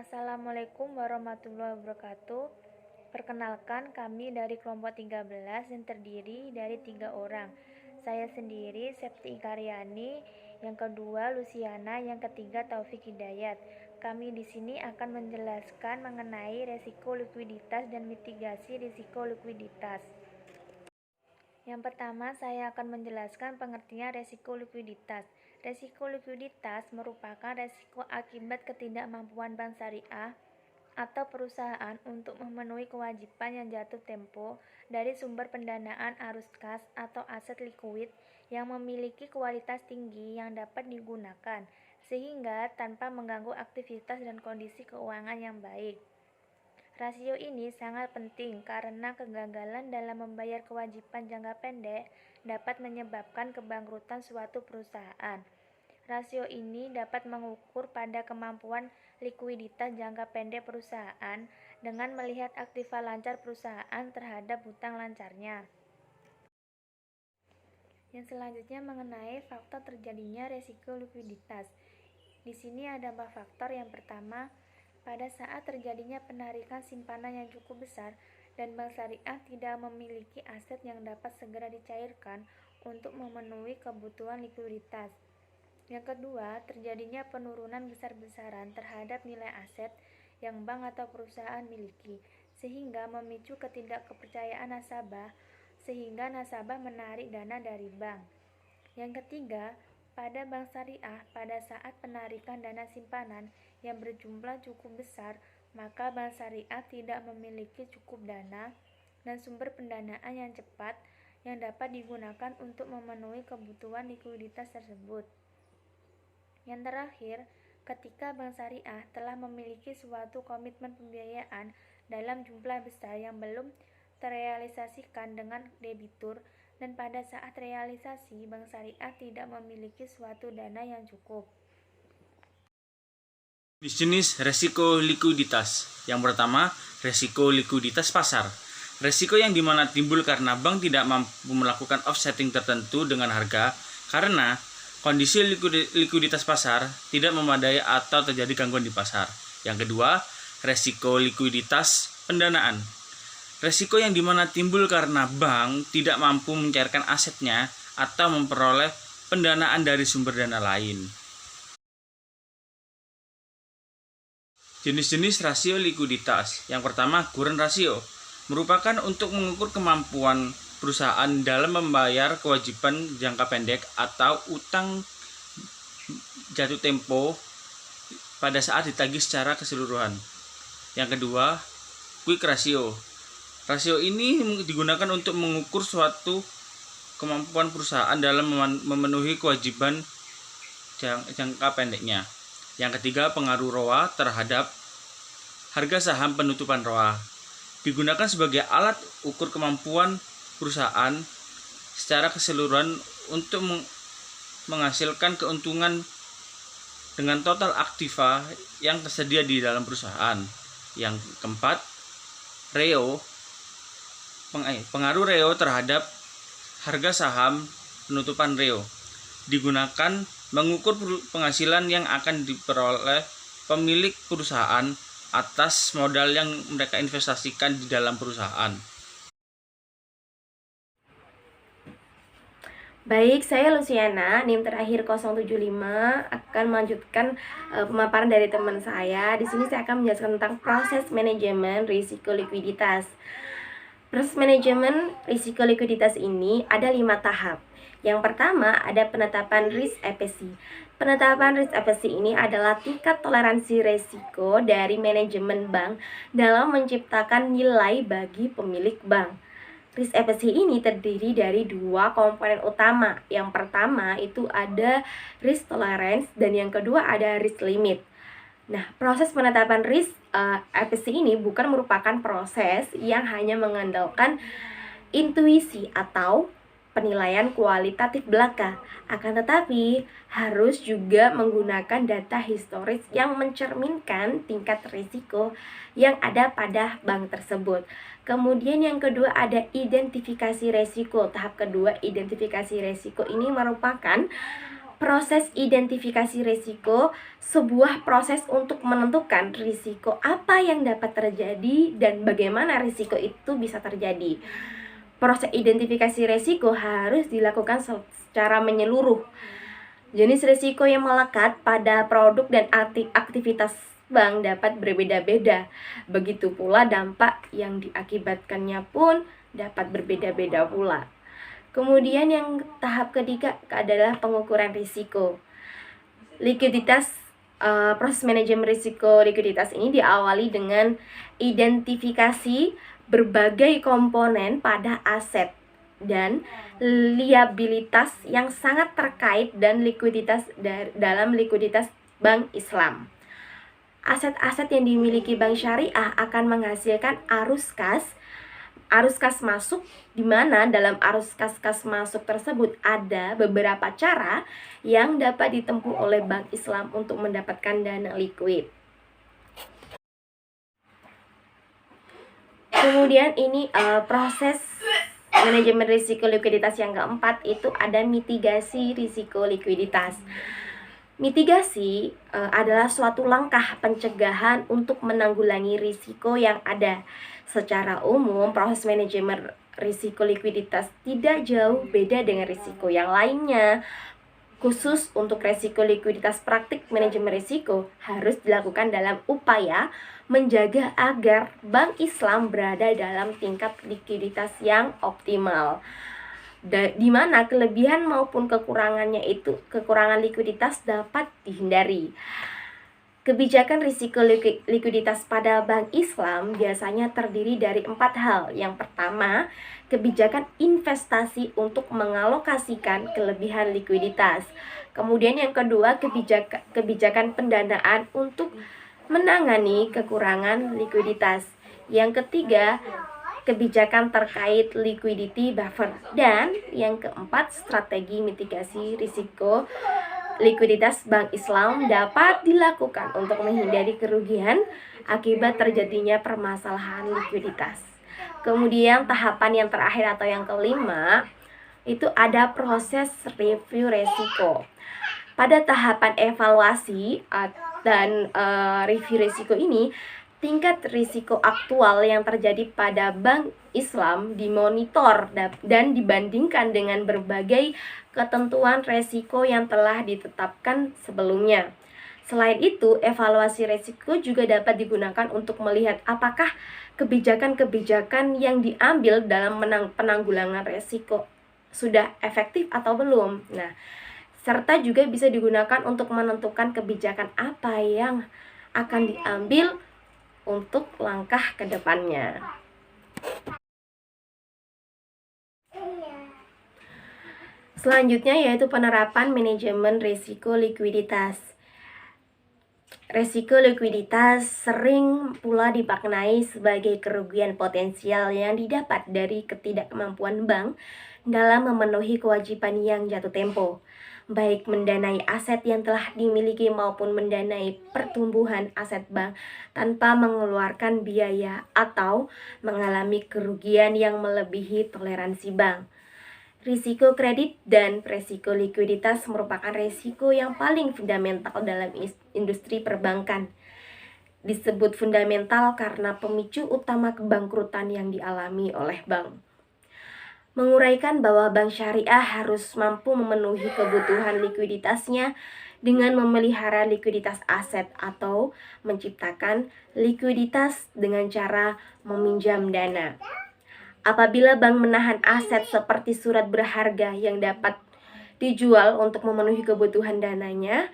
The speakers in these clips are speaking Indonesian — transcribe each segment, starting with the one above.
Assalamualaikum warahmatullahi wabarakatuh. Perkenalkan, kami dari kelompok 13 yang terdiri dari 3 orang. Saya sendiri, Septi Ikaryani, yang kedua Luciana, yang ketiga Taufik Hidayat. Kami di sini akan menjelaskan mengenai resiko likuiditas dan mitigasi risiko likuiditas. Yang pertama, saya akan menjelaskan pengertian resiko likuiditas. Resiko likuiditas merupakan resiko akibat ketidakmampuan bank syariah atau perusahaan untuk memenuhi kewajiban yang jatuh tempo dari sumber pendanaan arus kas atau aset likuid yang memiliki kualitas tinggi yang dapat digunakan, sehingga tanpa mengganggu aktivitas dan kondisi keuangan yang baik. Rasio ini sangat penting karena kegagalan dalam membayar kewajiban jangka pendek dapat menyebabkan kebangkrutan suatu perusahaan. Rasio ini dapat mengukur pada kemampuan likuiditas jangka pendek perusahaan dengan melihat aktiva lancar perusahaan terhadap hutang lancarnya. Yang selanjutnya mengenai faktor terjadinya resiko likuiditas. Di sini ada 4 faktor. Yang pertama, pada saat terjadinya penarikan simpanan yang cukup besar dan bank syariah tidak memiliki aset yang dapat segera dicairkan untuk memenuhi kebutuhan likuiditas. Yang kedua, terjadinya penurunan besar-besaran terhadap nilai aset yang bank atau perusahaan miliki, sehingga memicu ketidakkepercayaan nasabah, sehingga nasabah menarik dana dari bank. Yang ketiga, pada bank syariah, pada saat penarikan dana simpanan yang berjumlah cukup besar, maka bank syariah tidak memiliki cukup dana dan sumber pendanaan yang cepat yang dapat digunakan untuk memenuhi kebutuhan likuiditas tersebut. Yang terakhir, ketika bank syariah telah memiliki suatu komitmen pembiayaan dalam jumlah besar yang belum terrealisasikan dengan debitur, dan pada saat realisasi bank syariah tidak memiliki suatu dana yang cukup. Jenis resiko likuiditas. Yang pertama, resiko likuiditas pasar. Resiko yang dimana timbul karena bank tidak mampu melakukan offsetting tertentu dengan harga karena kondisi likuiditas pasar tidak memadai atau terjadi gangguan di pasar. Yang kedua, resiko likuiditas pendanaan. Resiko yang dimana timbul karena bank tidak mampu mencairkan asetnya atau memperoleh pendanaan dari sumber dana lain. Jenis-jenis rasio likuiditas. Yang pertama, current ratio merupakan untuk mengukur kemampuan perusahaan dalam membayar kewajiban jangka pendek atau utang jatuh tempo pada saat ditagih secara keseluruhan. Yang kedua, quick ratio. Rasio ini digunakan untuk mengukur suatu kemampuan perusahaan dalam memenuhi kewajiban jangka pendeknya. Yang ketiga, pengaruh ROA terhadap harga saham penutupan ROA. Digunakan sebagai alat ukur kemampuan perusahaan secara keseluruhan untuk menghasilkan keuntungan dengan total aktiva yang tersedia di dalam perusahaan. Yang keempat, REO. Pengaruh REO terhadap harga saham penutupan REO digunakan mengukur penghasilan yang akan diperoleh pemilik perusahaan atas modal yang mereka investasikan di dalam perusahaan. Baik, saya Luciana, NIM terakhir 075, akan melanjutkan pemaparan dari teman saya. Di sini saya akan menjelaskan tentang proses manajemen risiko likuiditas. Proses manajemen risiko likuiditas ini ada 5 tahap. Yang pertama ada penetapan risk efficacy. Penetapan risk efficacy ini adalah tingkat toleransi risiko dari manajemen bank dalam menciptakan nilai bagi pemilik bank. Risk efficacy ini terdiri dari 2 komponen utama. Yang pertama itu ada risk tolerance dan yang kedua ada risk limit. Nah, proses penetapan risk efficacy ini bukan merupakan proses yang hanya mengandalkan intuisi atau penilaian kualitatif belaka, akan tetapi harus juga menggunakan data historis yang mencerminkan tingkat risiko yang ada pada bank tersebut. Kemudian yang kedua ada identifikasi risiko. Tahap kedua, identifikasi risiko ini merupakan Proses identifikasi risiko, sebuah proses untuk menentukan risiko apa yang dapat terjadi dan bagaimana risiko itu bisa terjadi. Proses identifikasi risiko harus dilakukan secara menyeluruh. Jenis risiko yang melekat pada produk dan aktivitas bank dapat berbeda-beda. Begitu pula dampak yang diakibatkannya pun dapat berbeda-beda pula. Kemudian yang tahap ketiga adalah pengukuran risiko. Likuiditas, proses manajemen risiko likuiditas ini diawali dengan identifikasi berbagai komponen pada aset dan liabilitas yang sangat terkait dan likuiditas dalam likuiditas bank Islam. Aset-aset yang dimiliki bank syariah akan menghasilkan arus kas masuk, di mana dalam arus kas masuk tersebut ada beberapa cara yang dapat ditempuh oleh bank Islam untuk mendapatkan dana likuid. Kemudian ini proses manajemen risiko likuiditas yang keempat itu ada mitigasi risiko likuiditas. Mitigasi adalah suatu langkah pencegahan untuk menanggulangi risiko yang ada. Secara umum, proses manajemen risiko likuiditas tidak jauh beda dengan risiko yang lainnya. Khusus untuk risiko likuiditas, praktik manajemen risiko harus dilakukan dalam upaya menjaga agar bank Islam berada dalam tingkat likuiditas yang optimal. Di mana kelebihan maupun kekurangan likuiditas dapat dihindari. Kebijakan risiko likuiditas pada bank Islam biasanya terdiri dari 4 hal. Yang pertama, kebijakan investasi untuk mengalokasikan kelebihan likuiditas. Kemudian yang kedua, kebijakan pendanaan untuk menangani kekurangan likuiditas. Yang ketiga, kebijakan terkait liquidity buffer. Dan yang keempat, strategi mitigasi risiko likuiditas bank Islam dapat dilakukan untuk menghindari kerugian akibat terjadinya permasalahan likuiditas. Kemudian tahapan yang terakhir atau yang kelima itu ada proses review resiko. Pada tahapan evaluasi dan review risiko ini, tingkat risiko aktual yang terjadi pada bank Islam dimonitor dan dibandingkan dengan berbagai ketentuan risiko yang telah ditetapkan sebelumnya. Selain itu, evaluasi risiko juga dapat digunakan untuk melihat apakah kebijakan-kebijakan yang diambil dalam penanggulangan risiko sudah efektif atau belum. Nah, serta juga bisa digunakan untuk menentukan kebijakan apa yang akan diambil untuk langkah ke depannya. Selanjutnya yaitu penerapan manajemen risiko likuiditas. Risiko likuiditas sering pula dimaknai sebagai kerugian potensial yang didapat dari ketidakmampuan bank dalam memenuhi kewajiban yang jatuh tempo, baik mendanai aset yang telah dimiliki maupun mendanai pertumbuhan aset bank tanpa mengeluarkan biaya atau mengalami kerugian yang melebihi toleransi bank. Risiko kredit dan risiko likuiditas merupakan risiko yang paling fundamental dalam industri perbankan. Disebut fundamental karena pemicu utama kebangkrutan yang dialami oleh bank. Menguraikan bahwa bank syariah harus mampu memenuhi kebutuhan likuiditasnya dengan memelihara likuiditas aset atau menciptakan likuiditas dengan cara meminjam dana. Apabila bank menahan aset seperti surat berharga yang dapat dijual untuk memenuhi kebutuhan dananya,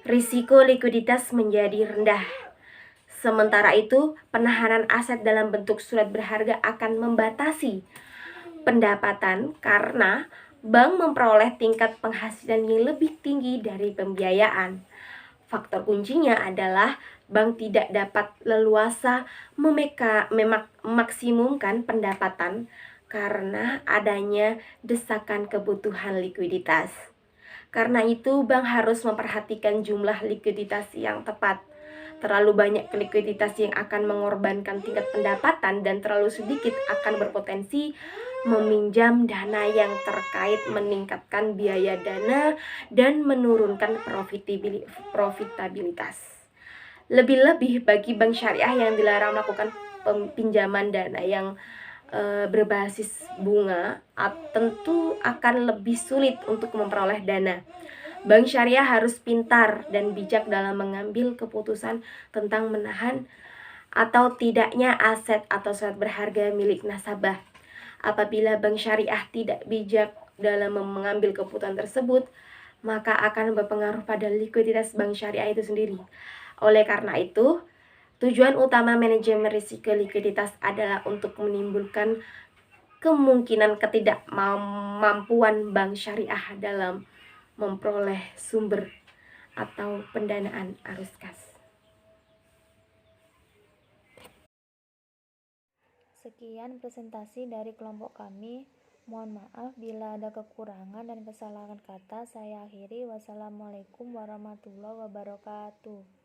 risiko likuiditas menjadi rendah. Sementara itu, penahanan aset dalam bentuk surat berharga akan membatasi pendapatan karena bank memperoleh tingkat penghasilan yang lebih tinggi dari pembiayaan. Faktor kuncinya adalah bank tidak dapat leluasa memaksimumkan pendapatan karena adanya desakan kebutuhan likuiditas. Karena itu, bank harus memperhatikan jumlah likuiditas yang tepat. Terlalu banyak likuiditas yang akan mengorbankan tingkat pendapatan dan terlalu sedikit akan berpotensi meminjam dana yang terkait meningkatkan biaya dana dan menurunkan profitabilitas. Lebih-lebih bagi bank syariah yang dilarang melakukan pinjaman dana yang berbasis bunga, tentu akan lebih sulit untuk memperoleh dana. Bank syariah harus pintar dan bijak dalam mengambil keputusan tentang menahan atau tidaknya aset atau surat berharga milik nasabah. Apabila bank syariah tidak bijak dalam mengambil keputusan tersebut, maka akan berpengaruh pada likuiditas bank syariah itu sendiri. Oleh karena itu, tujuan utama manajemen risiko likuiditas adalah untuk menimbulkan kemungkinan ketidakmampuan bank syariah dalam memperoleh sumber atau pendanaan arus kas. Sekian presentasi dari kelompok kami. Mohon maaf bila ada kekurangan dan kesalahan kata. Saya akhiri. Wassalamualaikum warahmatullahi wabarakatuh.